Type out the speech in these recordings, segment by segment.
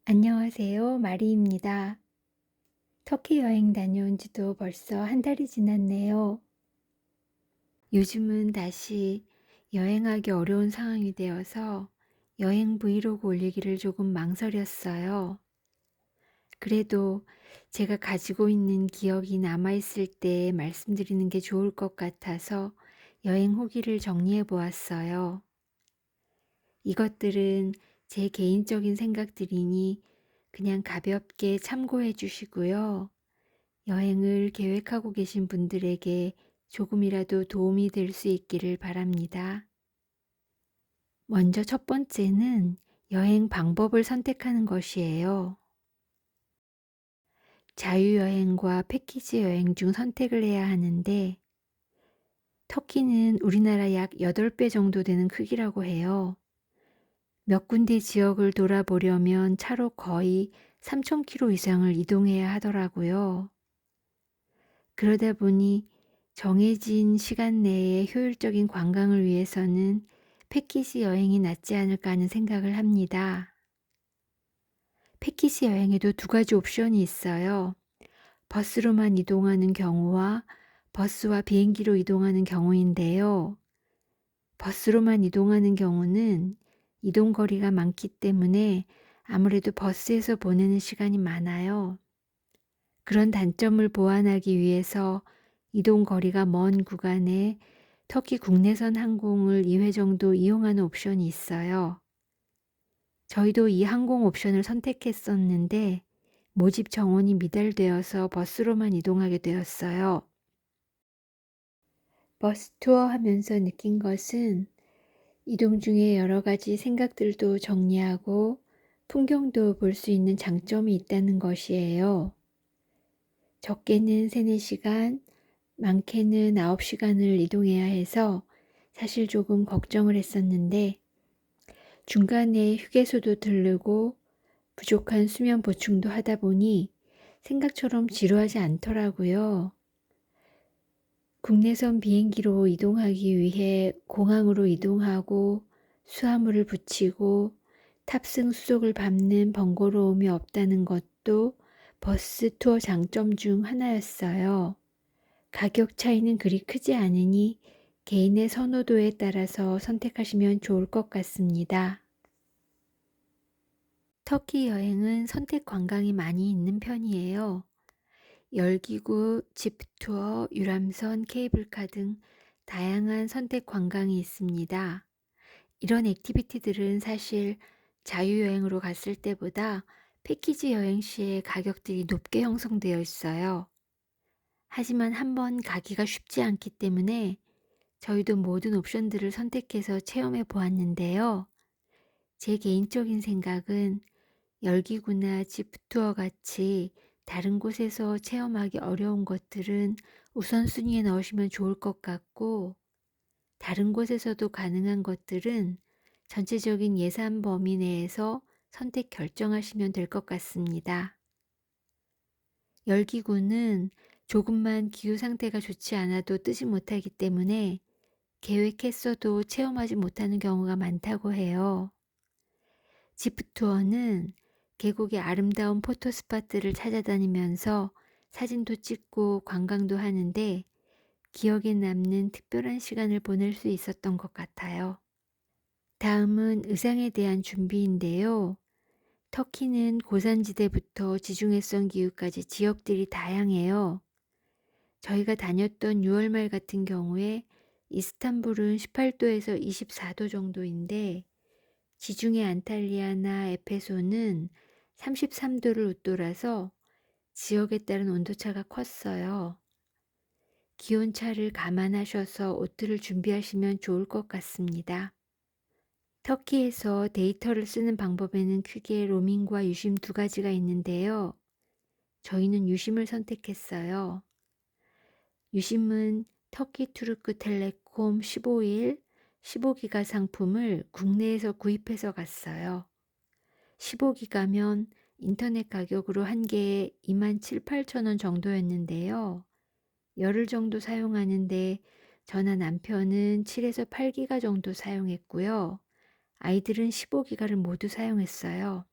안녕하세요. 마리입니다. 터키 여행 다녀온 지도 벌써 한 달이 지났네요. 요즘은 다시 여행하기 어려운 상황이 되어서 여행 브이로그 올리기를 조금 망설였어요. 그래도 제가 가지고 있는 기억이 남아있을 때 말씀드리는 게 좋을 것 같아서 여행 후기를 정리해 보았어요. 이것들은 제 개인적인 생각들이니 그냥 가볍게 참고해 주시고요. 여행을 계획하고 계신 분들에게 조금이라도 도움이 될 수 있기를 바랍니다. 먼저 첫 번째는 여행 방법을 선택하는 것이에요. 자유여행과 패키지 여행 중 선택을 해야 하는데, 터키는 우리나라 약 8배 정도 되는 크기라고 해요. 몇 군데 지역을 돌아보려면 차로 거의 3,000km 이상을 이동해야 하더라고요. 그러다 보니 정해진 시간 내에 효율적인 관광을 위해서는 패키지 여행이 낫지 않을까 하는 생각을 합니다. 패키지 여행에도 두 가지 옵션이 있어요. 버스로만 이동하는 경우와 버스와 비행기로 이동하는 경우인데요. 버스로만 이동하는 경우는 이동 거리가 많기 때문에 아무래도 버스에서 보내는 시간이 많아요. 그런 단점을 보완하기 위해서 이동 거리가 먼 구간에 터키 국내선 항공을 2회 정도 이용하는 옵션이 있어요. 저희도 이 항공 옵션을 선택했었는데 모집 정원이 미달되어서 버스로만 이동하게 되었어요. 버스 투어 하면서 느낀 것은 이동 중에 여러 가지 생각들도 정리하고 풍경도 볼 수 있는 장점이 있다는 것이에요. 적게는 3-4시간, 많게는 9시간을 이동해야 해서 사실 조금 걱정을 했었는데 중간에 휴게소도 들르고 부족한 수면 보충도 하다 보니 생각처럼 지루하지 않더라고요. 국내선 비행기로 이동하기 위해 공항으로 이동하고 수화물을 붙이고 탑승 수속을 밟는 번거로움이 없다는 것도 버스 투어 장점 중 하나였어요. 가격 차이는 그리 크지 않으니 개인의 선호도에 따라서 선택하시면 좋을 것 같습니다. 터키 여행은 선택 관광이 많이 있는 편이에요. 열기구, 집 투어, 유람선, 케이블카 등 다양한 선택 관광이 있습니다. 이런 액티비티들은 사실 자유여행으로 갔을 때보다 패키지 여행 시에 가격들이 높게 형성되어 있어요. 하지만 한번 가기가 쉽지 않기 때문에 저희도 모든 옵션들을 선택해서 체험해 보았는데요. 제 개인적인 생각은 열기구나 지프투어 같이 다른 곳에서 체험하기 어려운 것들은 우선순위에 넣으시면 좋을 것 같고, 다른 곳에서도 가능한 것들은 전체적인 예산 범위 내에서 선택 결정하시면 될 것 같습니다. 열기구는 조금만 기후 상태가 좋지 않아도 뜨지 못하기 때문에 계획했어도 체험하지 못하는 경우가 많다고 해요. 지프 투어는 계곡의 아름다운 포토 스팟들을 찾아다니면서 사진도 찍고 관광도 하는데 기억에 남는 특별한 시간을 보낼 수 있었던 것 같아요. 다음은 의상에 대한 준비인데요. 터키는 고산지대부터 지중해성 기후까지 지역들이 다양해요. 저희가 다녔던 6월 말 같은 경우에 이스탄불은 18도에서 24도 정도인데 지중해 안탈리아나 에페소는 33도를 웃돌아서 지역에 따른 온도차가 컸어요. 기온차를 감안하셔서 옷들을 준비하시면 좋을 것 같습니다. 터키에서 데이터를 쓰는 방법에는 크게 로밍과 유심 두 가지가 있는데요. 저희는 유심을 선택했어요. 유심은 터키 투르크 텔레콤 15일 15기가 상품을 국내에서 구입해서 갔어요. 15기가면 인터넷 가격으로 한 개에 27,000~28,000원 정도였는데요. 열흘 정도 사용하는데 저나 남편은 7에서 8기가 정도 사용했고요. 아이들은 15기가를 모두 사용했어요.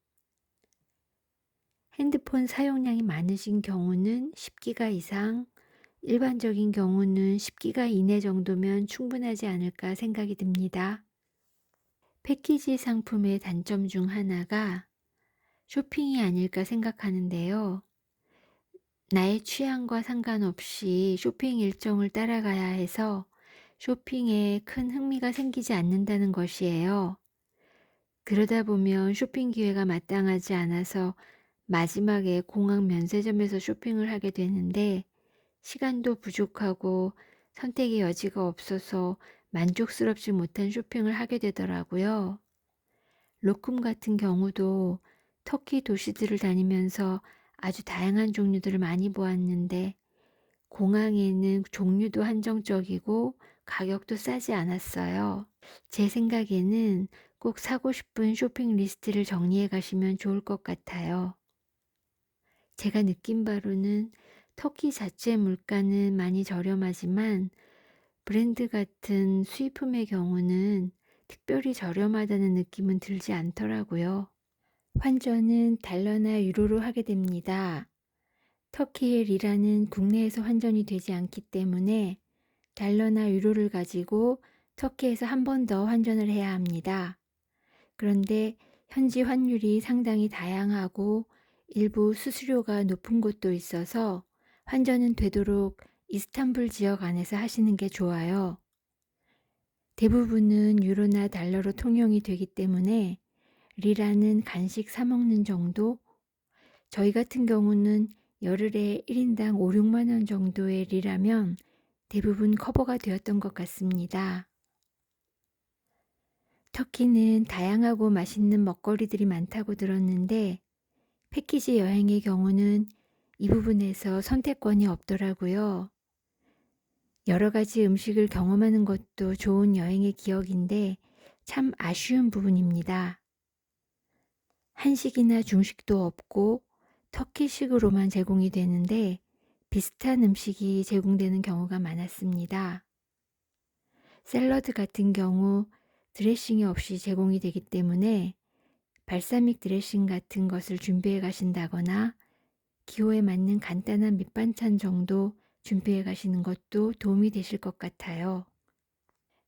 핸드폰 사용량이 많으신 경우는 10기가 이상, 일반적인 경우는 10기가 이내 정도면 충분하지 않을까 생각이 듭니다. 패키지 상품의 단점 중 하나가 쇼핑이 아닐까 생각하는데요. 나의 취향과 상관없이 쇼핑 일정을 따라가야 해서 쇼핑에 큰 흥미가 생기지 않는다는 것이에요. 그러다 보면 쇼핑 기회가 마땅하지 않아서 마지막에 공항 면세점에서 쇼핑을 하게 되는데 시간도 부족하고 선택의 여지가 없어서 만족스럽지 못한 쇼핑을 하게 되더라고요. 로쿰 같은 경우도 터키 도시들을 다니면서 아주 다양한 종류들을 많이 보았는데 공항에는 종류도 한정적이고 가격도 싸지 않았어요. 제 생각에는 꼭 사고 싶은 쇼핑 리스트를 정리해 가시면 좋을 것 같아요. 제가 느낀 바로는 터키 자체 물가는 많이 저렴하지만 브랜드 같은 수입품의 경우는 특별히 저렴하다는 느낌은 들지 않더라고요. 환전은 달러나 유로로 하게 됩니다. 터키의 리라는 국내에서 환전이 되지 않기 때문에 달러나 유로를 가지고 터키에서 한 번 더 환전을 해야 합니다. 그런데 현지 환율이 상당히 다양하고 일부 수수료가 높은 곳도 있어서 환전은 되도록 이스탄불 지역 안에서 하시는 게 좋아요. 대부분은 유로나 달러로 통용이 되기 때문에 리라는 간식 사 먹는 정도, 저희 같은 경우는 열흘에 1인당 5, 6만 원 정도의 리라면 대부분 커버가 되었던 것 같습니다. 터키는 다양하고 맛있는 먹거리들이 많다고 들었는데 패키지 여행의 경우는 이 부분에서 선택권이 없더라고요. 여러 가지 음식을 경험하는 것도 좋은 여행의 기억인데 참 아쉬운 부분입니다. 한식이나 중식도 없고 터키식으로만 제공이 되는데 비슷한 음식이 제공되는 경우가 많았습니다. 샐러드 같은 경우 드레싱이 없이 제공이 되기 때문에 발사믹 드레싱 같은 것을 준비해 가신다거나 기호에 맞는 간단한 밑반찬 정도 준비해 가시는 것도 도움이 되실 것 같아요.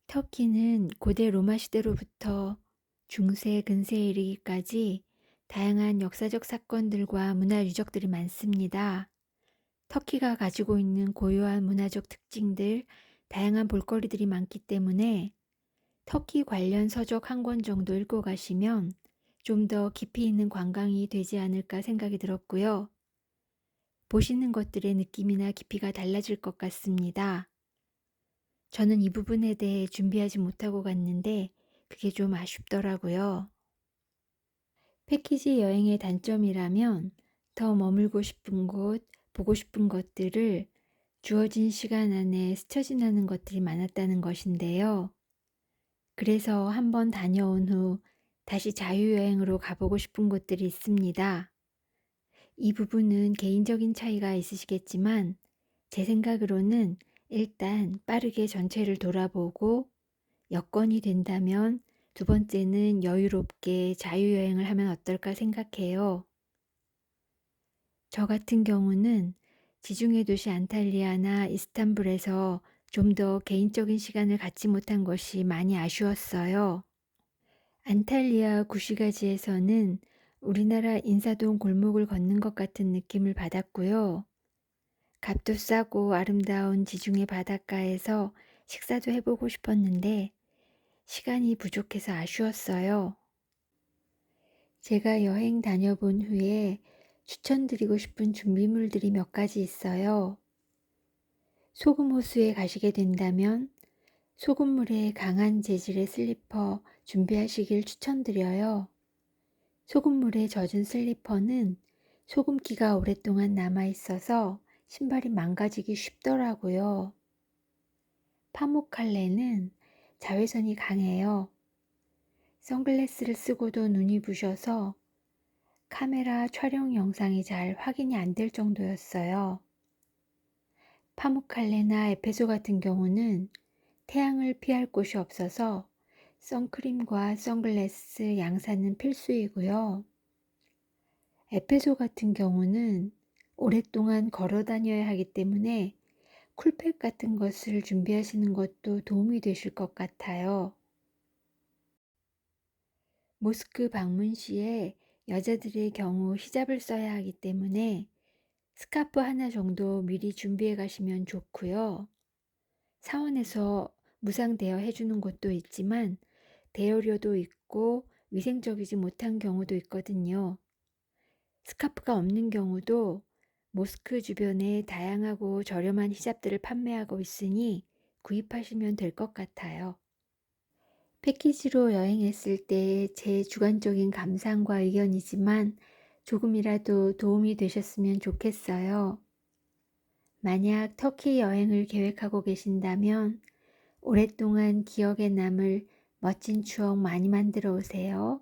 터키는 고대 로마 시대로부터 중세, 근세에 이르기까지 다양한 역사적 사건들과 문화 유적들이 많습니다. 터키가 가지고 있는 고유한 문화적 특징들, 다양한 볼거리들이 많기 때문에 터키 관련 서적 한 권 정도 읽고 가시면 좀 더 깊이 있는 관광이 되지 않을까 생각이 들었고요. 보시는 것들의 느낌이나 깊이가 달라질 것 같습니다. 저는 이 부분에 대해 준비하지 못하고 갔는데 그게 좀 아쉽더라고요. 패키지 여행의 단점이라면 더 머물고 싶은 곳, 보고 싶은 것들을 주어진 시간 안에 스쳐 지나는 것들이 많았다는 것인데요. 그래서 한번 다녀온 후 다시 자유여행으로 가보고 싶은 곳들이 있습니다. 이 부분은 개인적인 차이가 있으시겠지만 제 생각으로는 일단 빠르게 전체를 돌아보고 여건이 된다면 두 번째는 여유롭게 자유여행을 하면 어떨까 생각해요. 저 같은 경우는 지중해 도시 안탈리아나 이스탄불에서 좀 더 개인적인 시간을 갖지 못한 것이 많이 아쉬웠어요. 안탈리아 구시가지에서는 우리나라 인사동 골목을 걷는 것 같은 느낌을 받았고요. 값도 싸고 아름다운 지중해 바닷가에서 식사도 해보고 싶었는데 시간이 부족해서 아쉬웠어요. 제가 여행 다녀본 후에 추천드리고 싶은 준비물들이 몇 가지 있어요. 소금 호수에 가시게 된다면 소금물에 강한 재질의 슬리퍼 준비하시길 추천드려요. 소금물에 젖은 슬리퍼는 소금기가 오랫동안 남아있어서 신발이 망가지기 쉽더라고요. 파묵칼레는 자외선이 강해요. 선글라스를 쓰고도 눈이 부셔서 카메라 촬영 영상이 잘 확인이 안 될 정도였어요. 파묵칼레나 에페소 같은 경우는 태양을 피할 곳이 없어서 선크림과 선글라스 양산은 필수이고요. 에페소 같은 경우는 오랫동안 걸어 다녀야 하기 때문에 쿨팩 같은 것을 준비하시는 것도 도움이 되실 것 같아요. 모스크 방문 시에 여자들의 경우 히잡을 써야 하기 때문에 스카프 하나 정도 미리 준비해 가시면 좋고요. 사원에서 무상 대여해 주는 곳도 있지만 대여료도 있고 위생적이지 못한 경우도 있거든요. 스카프가 없는 경우도 모스크 주변에 다양하고 저렴한 히잡들을 판매하고 있으니 구입하시면 될 것 같아요. 패키지로 여행했을 때 제 주관적인 감상과 의견이지만 조금이라도 도움이 되셨으면 좋겠어요. 만약 터키 여행을 계획하고 계신다면 오랫동안 기억에 남을 멋진 추억 많이 만들어 오세요.